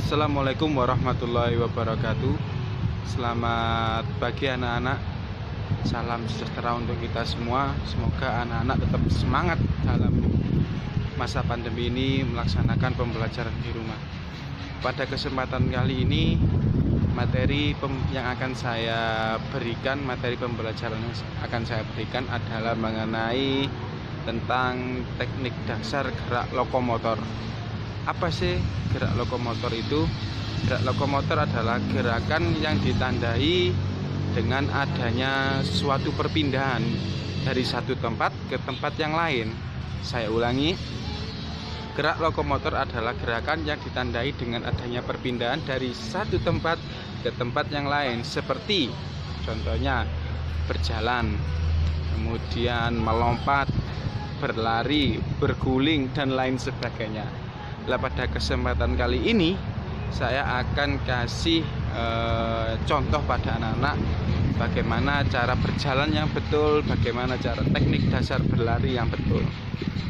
Assalamualaikum warahmatullahi wabarakatuh. Selamat pagi anak-anak. Salam sejahtera untuk kita semua. Semoga anak-anak tetap semangat dalam masa pandemi ini melaksanakan pembelajaran di rumah. Pada kesempatan kali ini, materi yang akan saya berikan, materi pembelajaran yang akan saya berikan adalah mengenai tentang teknik dasar gerak lokomotor. Apa sih gerak lokomotor itu? Gerak lokomotor adalah gerakan yang ditandai dengan adanya suatu perpindahan dari satu tempat ke tempat yang lain. Saya ulangi, gerak lokomotor adalah gerakan yang ditandai dengan adanya perpindahan dari satu tempat ke tempat yang lain, seperti contohnya berjalan, kemudian melompat, berlari, berguling, dan lain sebagainya. Pada kesempatan kali ini saya akan kasih contoh pada anak-anak bagaimana cara berjalan yang betul, bagaimana cara teknik dasar berlari yang betul.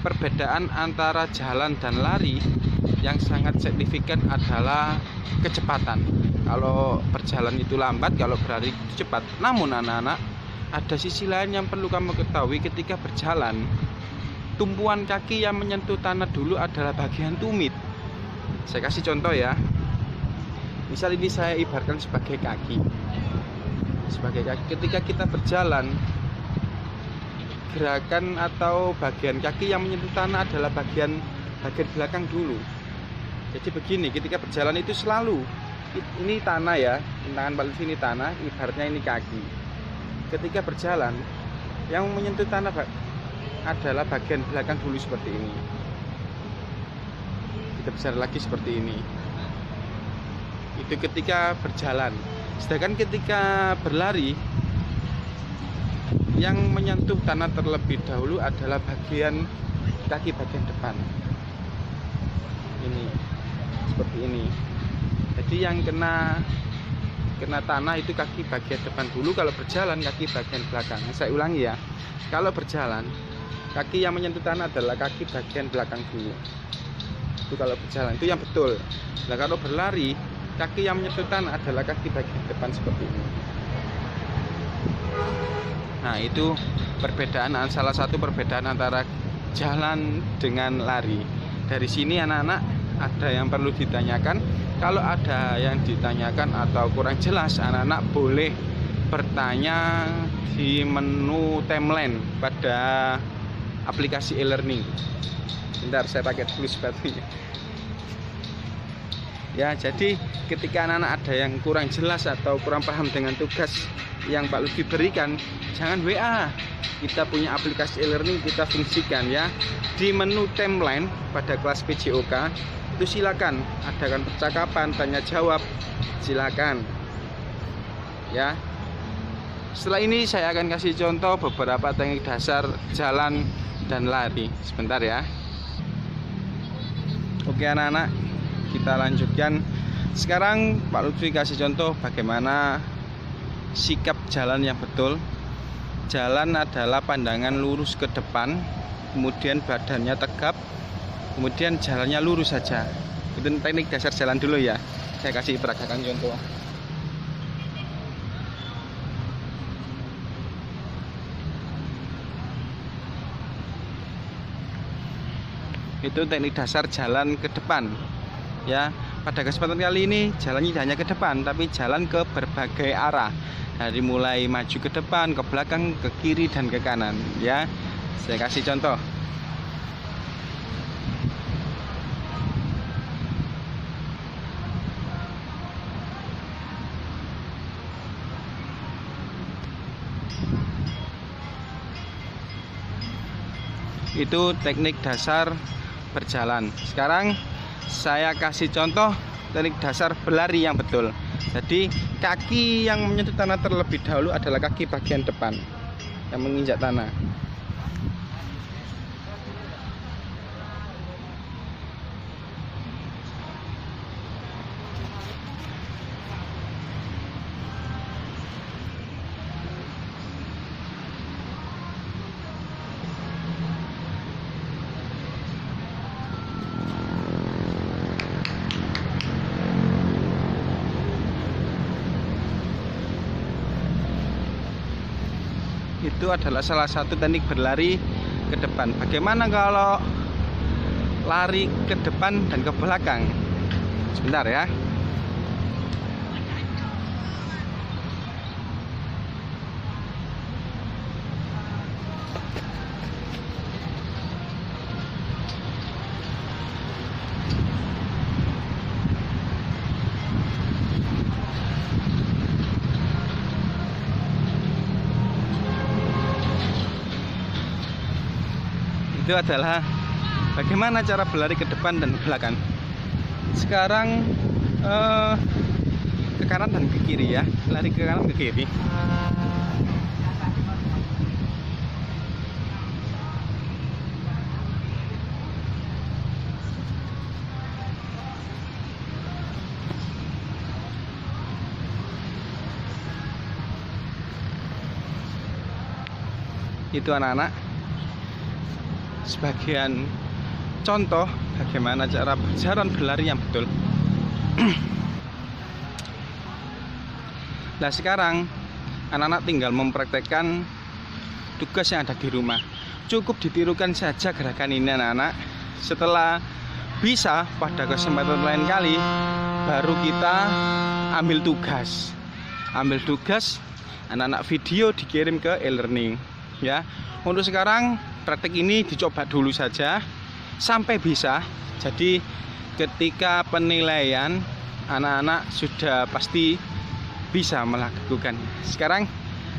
Perbedaan antara jalan dan lari yang sangat signifikan adalah kecepatan. Kalau berjalan itu lambat, kalau berlari itu cepat. Namun anak-anak, ada sisi lain yang perlu kamu ketahui ketika berjalan. Tumpuan kaki yang menyentuh tanah dulu adalah bagian tumit. Saya kasih contoh ya. Misal ini saya ibaratkan sebagai kaki. Sebagai kaki, ketika kita berjalan, gerakan atau bagian kaki yang menyentuh tanah adalah bagian belakang dulu. Jadi begini, ketika berjalan itu selalu ini tanah ya, tangan Pak Lutfi ini tanah, ibaratnya ini kaki. Ketika berjalan, yang menyentuh tanah adalah bagian belakang dulu seperti ini. Kita besar lagi seperti ini. Itu ketika berjalan. Sedangkan ketika berlari, yang menyentuh tanah terlebih dahulu adalah bagian kaki bagian depan. Ini seperti ini. Jadi yang kena tanah itu kaki bagian depan dulu. Kalau berjalan kaki bagian belakang. Saya ulangi ya. Kalau berjalan, kaki yang menyentuh tanah adalah kaki bagian belakang dulu. Itu kalau berjalan, itu yang betul. Nah, kalau berlari, kaki yang menyentuh tanah adalah kaki bagian depan seperti ini. Nah, itu perbedaan, salah satu perbedaan antara jalan dengan lari. Dari sini anak-anak ada yang perlu ditanyakan. Kalau ada yang ditanyakan atau kurang jelas, anak-anak boleh bertanya di menu timeline pada aplikasi e-learning. Bentar, saya pakai dulu sepatunya. Ya, jadi ketika anak-anak ada yang kurang jelas atau kurang paham dengan tugas yang Pak Lutfi berikan, jangan WA. Kita punya aplikasi e-learning, kita fungsikan ya. Di menu timeline pada kelas PJOK itu silakan adakan percakapan, tanya jawab, silakan. Ya. Setelah ini saya akan kasih contoh beberapa teknik dasar jalan dan lari. Sebentar ya. Oke anak-anak, kita lanjutkan. Sekarang Pak Lutfi kasih contoh bagaimana sikap jalan yang betul. Jalan adalah pandangan lurus ke depan, kemudian badannya tegap, kemudian jalannya lurus saja. Itu teknik dasar jalan dulu ya. Saya kasih peragakan contoh. Itu teknik dasar jalan ke depan ya. Pada kesempatan kali ini jalannya hanya ke depan, tapi jalan ke berbagai arah, dari mulai maju ke depan, ke belakang, ke kiri, dan ke kanan ya. Saya kasih contoh. Itu teknik dasar berjalan. Sekarang saya kasih contoh teknik dasar berlari yang betul. Jadi kaki yang menyentuh tanah terlebih dahulu adalah kaki bagian depan yang menginjak tanah. itu adalah salah satu teknik berlari ke depan. Bagaimana kalau lari ke depan dan ke belakang? Sebentar ya. Itu adalah bagaimana cara berlari ke depan dan ke belakang. Sekarang ke kanan dan ke kiri ya, lari ke kanan ke kiri. Itu anak-anak sebagian contoh bagaimana cara berjalan berlari yang betul. Nah sekarang anak-anak tinggal mempraktekkan tugas yang ada di rumah. Cukup ditirukan saja gerakan ini anak-anak. Setelah bisa pada kesempatan lain kali baru kita ambil tugas. Anak-anak video dikirim ke e-learning ya. Untuk sekarang praktek ini dicoba dulu saja sampai bisa. Jadi ketika penilaian anak-anak sudah pasti bisa melakukan. Sekarang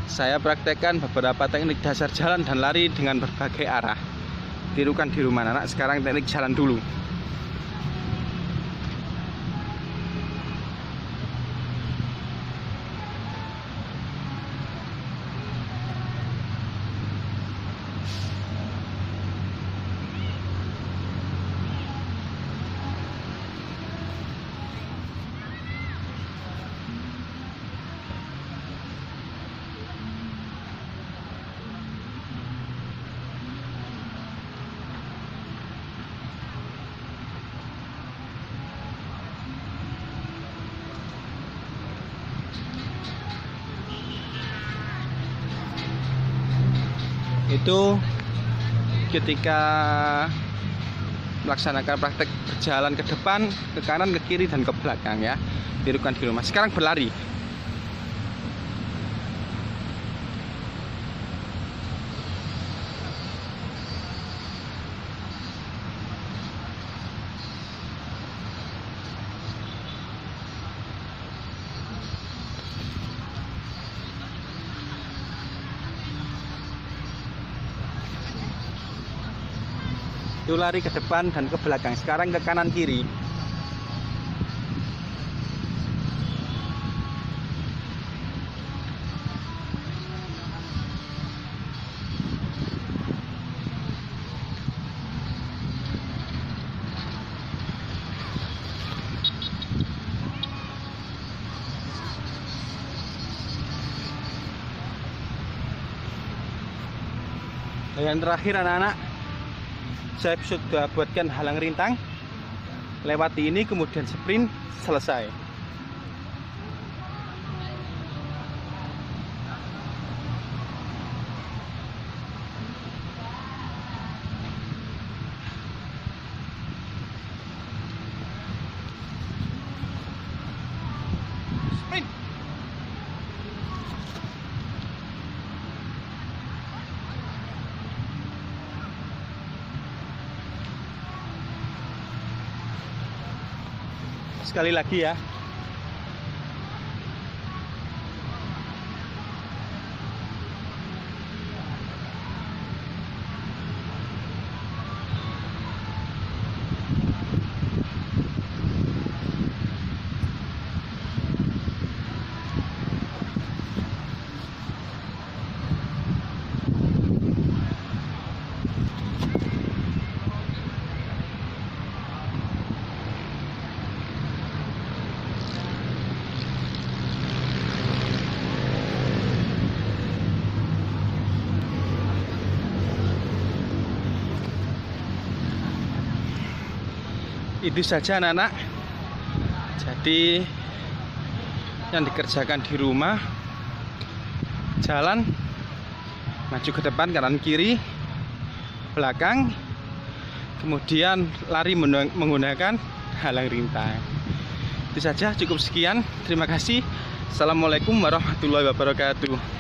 saya praktekkan beberapa teknik dasar jalan dan lari dengan berbagai arah. Tirukan di rumah anak. Sekarang teknik jalan dulu. Itu ketika melaksanakan praktek berjalan ke depan, ke kanan, ke kiri, dan ke belakang ya. Tirukan di rumah. Sekarang berlari. Itu lari ke depan dan ke belakang. Sekarang ke kanan kiri. Dan yang terakhir anak-anak, saya sudah buatkan halang rintang, lewati ini kemudian sprint, selesai. Sprint. Sekali lagi ya. Itu saja anak-anak. Jadi yang dikerjakan di rumah, jalan Maju ke depan, kanan kiri, belakang, kemudian lari menggunakan halang rintai. Itu saja, cukup sekian. Terima kasih. Assalamualaikum warahmatullahi wabarakatuh.